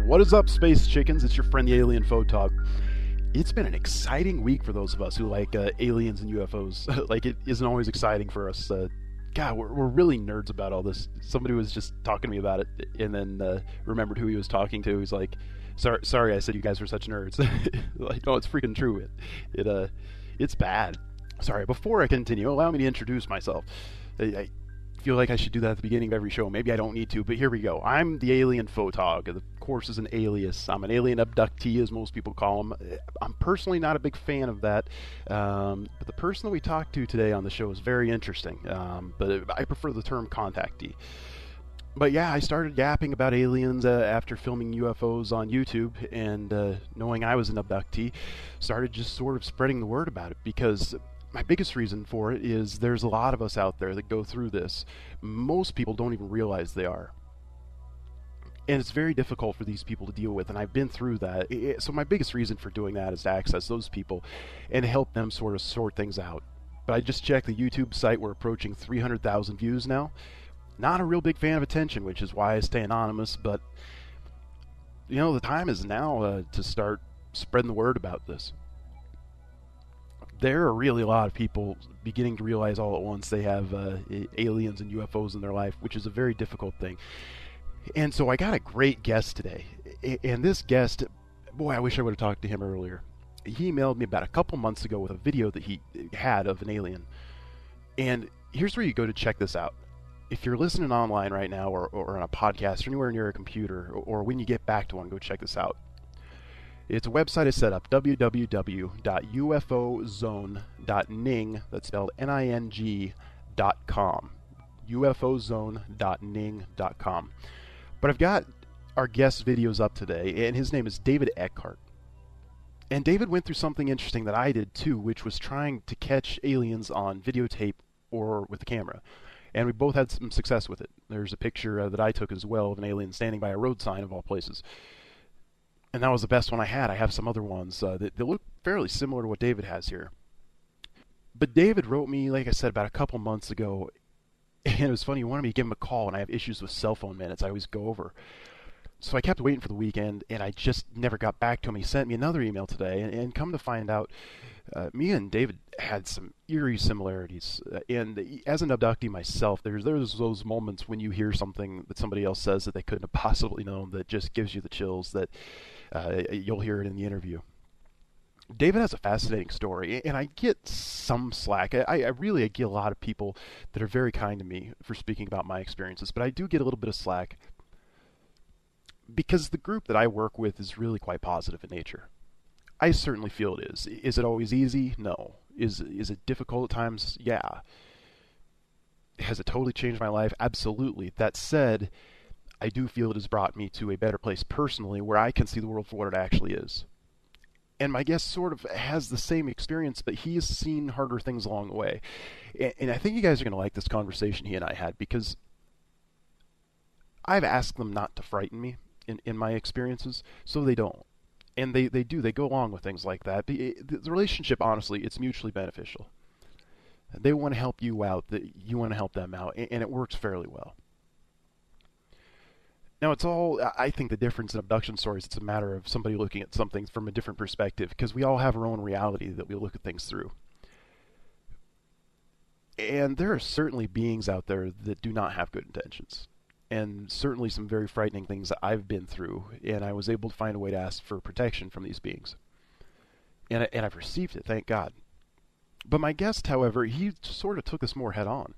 What is up, space chickens? It's your friend the AlienPhotog. It's been an exciting week for those of us who like aliens and UFOs. Like, it isn't always exciting for us. God, we're really nerds about all this. Somebody was just talking to me about it, and then remembered who he was talking to. He's like, "Sorry, I said you guys were such nerds." Like, no, it's freaking true. It's bad. Sorry. Before I continue, allow me to introduce myself. I feel like I should do that at the beginning of every show. Maybe I don't need to, but here we go. I'm the AlienPhotog. Of course, is an alias. I'm an alien abductee, as most people call them. I'm personally not a big fan of that, but the person that we talked to today on the show is very interesting. But I prefer the term contactee. But yeah, I started yapping about aliens after filming UFOs on YouTube, and knowing I was an abductee, started just sort of spreading the word about it, because my biggest reason for it is there's a lot of us out there that go through this. Most people don't even realize they are. And it's very difficult for these people to deal with, and I've been through that. So my biggest reason for doing that is to access those people and help them sort of sort things out. But I just checked the YouTube site. We're approaching 300,000 views now. Not a real big fan of attention, which is why I stay anonymous, but you know, the time is now to start spreading the word about this. There are really a lot of people beginning to realize all at once they have aliens and UFOs in their life, which is a very difficult thing. And so I got a great guest today. And this guest, boy, I wish I would have talked to him earlier. He emailed me about a couple months ago with a video that he had of an alien. And here's where you go to check this out. If you're listening online right now, or on a podcast, or anywhere near a computer, or when you get back to one, go check this out. It's a website I set up, www.ufozone.ning, that's spelled ning.com, ufozone.ning.com. But I've got our guest videos up today, and his name is David Eckhart. And David went through something interesting that I did too, which was trying to catch aliens on videotape or with the camera. And we both had some success with it. There's a picture that I took as well of an alien standing by a road sign, of all places. And that was the best one I had. I have some other ones that look fairly similar to what David has here. But David wrote me, like I said, about a couple months ago. And it was funny, he wanted me to give him a call, and I have issues with cell phone minutes. I always go over. So I kept waiting for the weekend, and I just never got back to him. He sent me another email today, and come to find out, me and David had some eerie similarities. And as an abductee myself, there's those moments when you hear something that somebody else says that they couldn't have possibly known that just gives you the chills, that you'll hear it in the interview. David has a fascinating story, and I get some slack. I really get a lot of people that are very kind to me for speaking about my experiences, but I do get a little bit of slack because the group that I work with is really quite positive in nature. I certainly feel it is. Is it always easy? No. Is it difficult at times? Yeah. Has it totally changed my life? Absolutely. That said, I do feel it has brought me to a better place personally, where I can see the world for what it actually is. And my guest sort of has the same experience, but he has seen harder things along the way. And I think you guys are going to like this conversation he and I had, because I've asked them not to frighten me in my experiences, so they don't. And they do. They go along with things like that. The relationship, honestly, it's mutually beneficial. They want to help you out. You want to help them out. And it works fairly well. Now, it's all, I think the difference in abduction stories, it's a matter of somebody looking at something from a different perspective, because we all have our own reality that we look at things through. And there are certainly beings out there that do not have good intentions. And certainly some very frightening things that I've been through, and I was able to find a way to ask for protection from these beings. And I've received it, thank God. But my guest, however, he sort of took this more head on.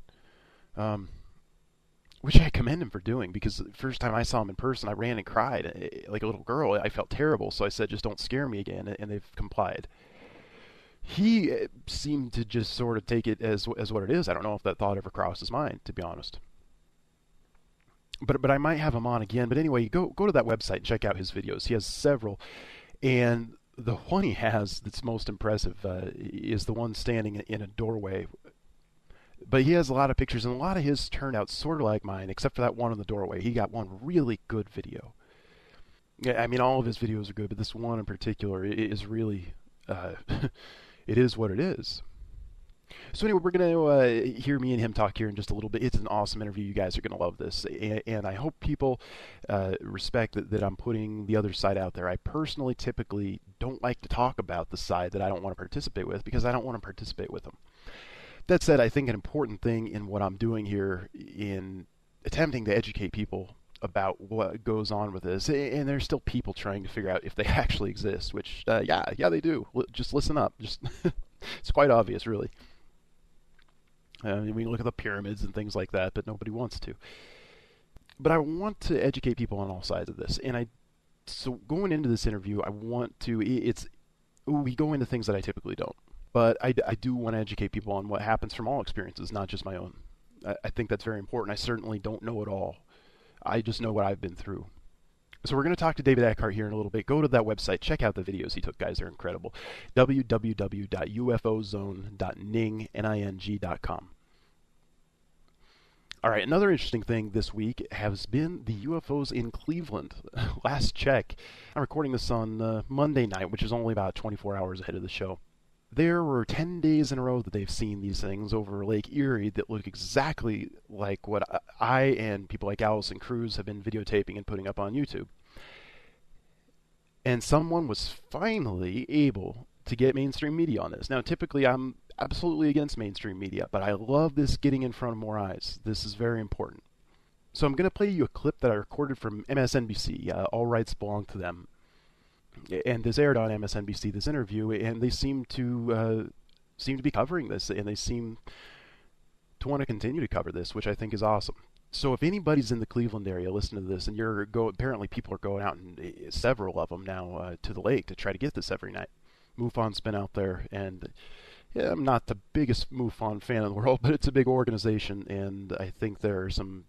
Which I commend him for doing, because the first time I saw him in person, I ran and cried like a little girl. I felt terrible, so I said, just don't scare me again, and they've complied. He seemed to just sort of take it as what it is. I don't know if that thought ever crossed his mind, to be honest. But I might have him on again. But anyway, go to that website and check out his videos. He has several, and the one he has that's most impressive is the one standing in a doorway. But he has a lot of pictures, and a lot of his turned out sort of like mine, except for that one in the doorway. He got one really good video. I mean, all of his videos are good, but this one in particular is really, it is what it is. So anyway, we're going to hear me and him talk here in just a little bit. It's an awesome interview. You guys are going to love this. And I hope people respect that I'm putting the other side out there. I personally typically don't like to talk about the side that I don't want to participate with because I don't want to participate with them. That said, I think an important thing in what I'm doing here in attempting to educate people about what goes on with this, and there's still people trying to figure out if they actually exist, which, yeah, they do. Just listen up. Just it's quite obvious, really. We look at the pyramids and things like that, but nobody wants to. But I want to educate people on all sides of this, and so going into this interview, I want to. We go into things that I typically don't, but I do want to educate people on what happens from all experiences, not just my own. I think that's very important. I certainly don't know it all. I just know what I've been through. So we're going to talk to David Eckhart here in a little bit. Go to that website. Check out the videos he took, guys. They're incredible. www.ufozone.ning.com. All right, another interesting thing this week has been the UFOs in Cleveland. Last check. I'm recording this on Monday night, which is only about 24 hours ahead of the show. There were 10 days in a row that they've seen these things over Lake Erie that look exactly like what I and people like Allison Cruz have been videotaping and putting up on YouTube. And someone was finally able to get mainstream media on this. Now, typically I'm absolutely against mainstream media, but I love this getting in front of more eyes. This is very important. So I'm going to play you a clip that I recorded from MSNBC. All rights belong to them. And this aired on MSNBC, this interview, and they seem to be covering this, and they seem to want to continue to cover this, which I think is awesome. So if anybody's in the Cleveland area listening to this, and apparently people are going out, and several of them now, to the lake to try to get this every night. MUFON's been out there, and yeah, I'm not the biggest MUFON fan in the world, but it's a big organization, and I think there are some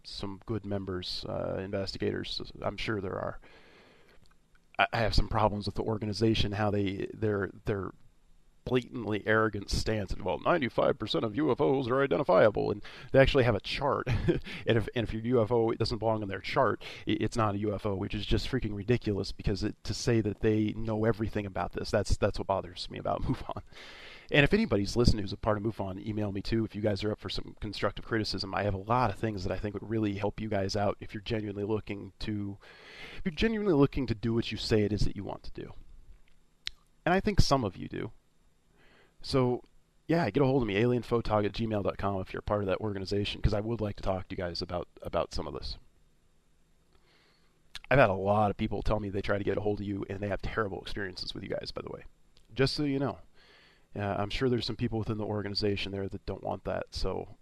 good members, investigators. I'm sure there are. I have some problems with the organization, how their blatantly arrogant stance, and 95% of UFOs are identifiable, and they actually have a chart, and if your UFO doesn't belong on their chart, it's not a UFO, which is just freaking ridiculous, because to say that they know everything about this, that's what bothers me about MUFON. And if anybody's listening who's a part of MUFON, email me too if you guys are up for some constructive criticism. I have a lot of things that I think would really help you guys out if you're genuinely looking to do what you say it is that you want to do. And I think some of you do. So, yeah, get a hold of me, AlienPhotog@gmail.com if you're part of that organization, because I would like to talk to you guys about some of this. I've had a lot of people tell me they try to get a hold of you, and they have terrible experiences with you guys, by the way. Just so you know. I'm sure there's some people within the organization there that don't want that, so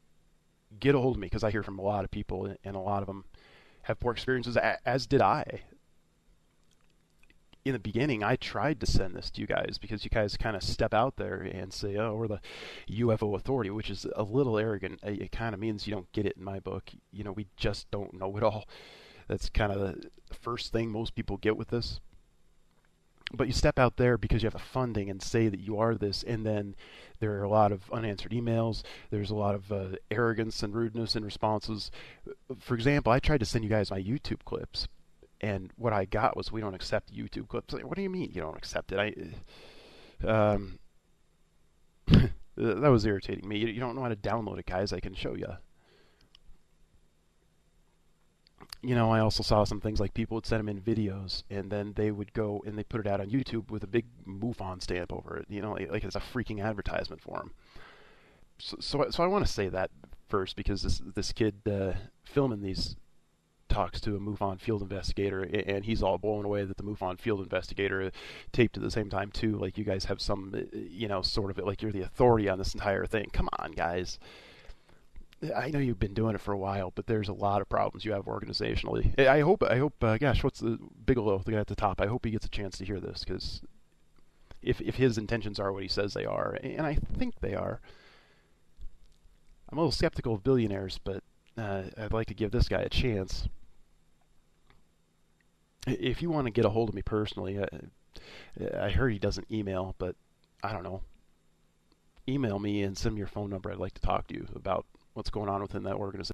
get a hold of me, because I hear from a lot of people, and a lot of them have poor experiences, as did I. In the beginning, I tried to send this to you guys, because you guys kind of step out there and say, oh, we're the UFO authority, which is a little arrogant. It kind of means you don't get it in my book. We just don't know it all. That's kind of the first thing most people get with this. But you step out there because you have the funding and say that you are this, and then there are a lot of unanswered emails. There's a lot of arrogance and rudeness in responses. For example, I tried to send you guys my YouTube clips, and what I got was, we don't accept YouTube clips. What do you mean you don't accept it? That was irritating me. You don't know how to download it, guys. I can show you. I also saw some things like people would send them in videos, and then they would go and they put it out on YouTube with a big MUFON stamp over it, like it's a freaking advertisement for them. So I want to say that first, because this kid filming these talks to a MUFON field investigator, and he's all blown away that the MUFON field investigator taped at the same time too. Like, you guys have some, sort of like you're the authority on this entire thing. Come on, guys. I know you've been doing it for a while, but there's a lot of problems you have organizationally. I hope, gosh, what's the Bigelow, the guy at the top? I hope he gets a chance to hear this, because if his intentions are what he says they are, and I think they are, I'm a little skeptical of billionaires, but I'd like to give this guy a chance. If you want to get a hold of me personally, I heard he doesn't email, but I don't know. Email me and send me your phone number. I'd like to talk to you about what's going on within that organization.